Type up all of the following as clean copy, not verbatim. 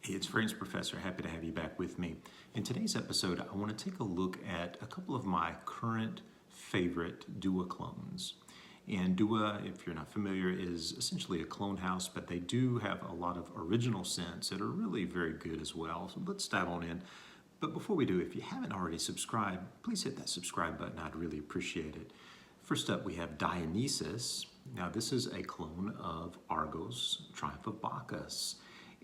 Hey, it's Fragrance Professor. Happy to have you back with me. In today's episode, I want to take a look at a couple of my current favorite duoclones. And Dua, if you're not familiar, is essentially a clone house, but they do have a lot of original scents that are really very good as well. So let's dive on in. But before we do, if you haven't already subscribed, please hit that subscribe button. I'd really appreciate it. First up, we have Dionysus. Now, this is a clone of Argos, Triumph of Bacchus.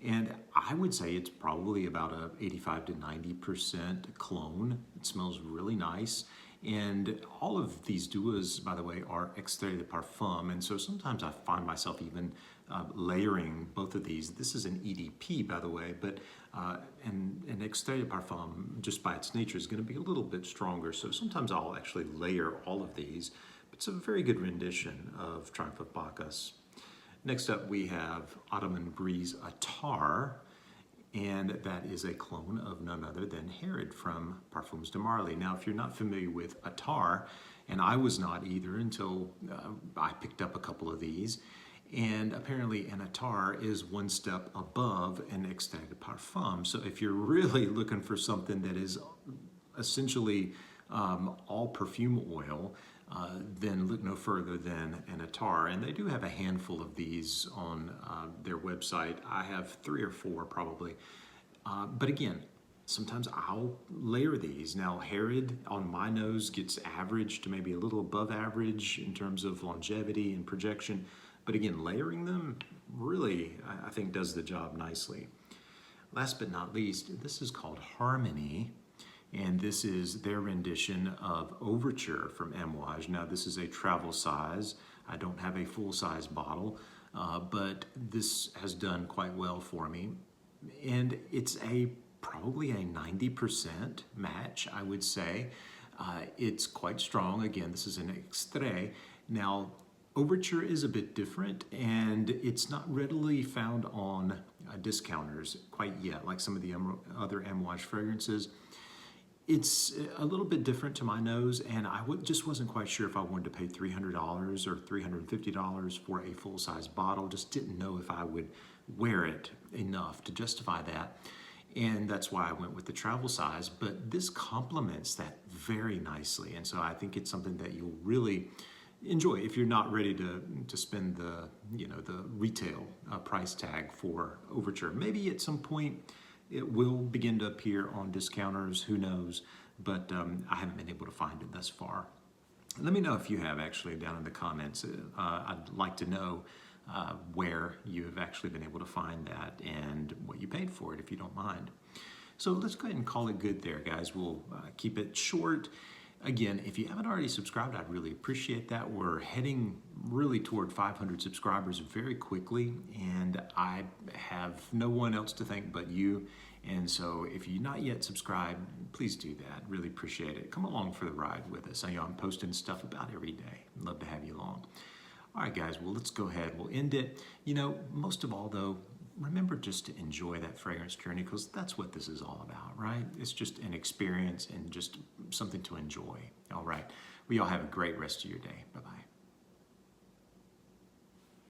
And I would say it's probably about a 85 to 90% clone. It smells really nice. And all of these duas, by the way, are extrait de parfum. And so sometimes I find myself even layering both of these. This is an EDP, by the way, but an extrait de parfum, just by its nature, is going to be a little bit stronger. So sometimes I'll actually layer all of these. But it's a very good rendition of Triumph of Bacchus. Next up, we have Ottoman Breeze Attar, and that is a clone of none other than Herod from Parfums de Marly. Now, if you're not familiar with Attar, and I was not either until I picked up a couple of these, and apparently an Attar is one step above an extrait de parfum. So if you're really looking for something that is essentially all perfume oil, then look no further than an Attar. And they do have a handful of these on their website. I have 3 or 4 probably. But again, sometimes I'll layer these. Now, Herod on my nose gets average to maybe a little above average in terms of longevity and projection. But again, layering them really, I think, does the job nicely. Last but not least, this is called Harmony. And this is their rendition of Overture from Amouage. Now, this is a travel size. I don't have a full-size bottle, but this has done quite well for me. And it's probably a 90% match, I would say. It's quite strong. Again, this is an extrait. Now, Overture is a bit different, and it's not readily found on discounters quite yet, like some of the other Amouage fragrances. It's a little bit different to my nose, and I just wasn't quite sure if I wanted to pay $300 or $350 for a full-size bottle. Just didn't know if I would wear it enough to justify that, and that's why I went with the travel size. But this complements that very nicely, and so I think it's something that you'll really enjoy if you're not ready to spend the retail price tag for Overture. Maybe at some point it will begin to appear on discounters, who knows, but I haven't been able to find it thus far. Let me know if you have actually down in the comments. I'd like to know where you have actually been able to find that and what you paid for it, if you don't mind. So let's go ahead and call it good there, guys. We'll keep it short. Again, if you haven't already subscribed, I'd really appreciate that. We're heading really toward 500 subscribers very quickly, and I have no one else to thank but you. And so if you're not yet subscribed, please do that. Really appreciate it. Come along for the ride with us. I'm posting stuff about every day. I'd love to have you along. All right, guys, well, let's go ahead. We'll end it. Most of all, though, remember just to enjoy that fragrance journey, because that's what this is all about, right? It's just an experience and just something to enjoy. All right. Well, y'all have a great rest of your day. Bye-bye.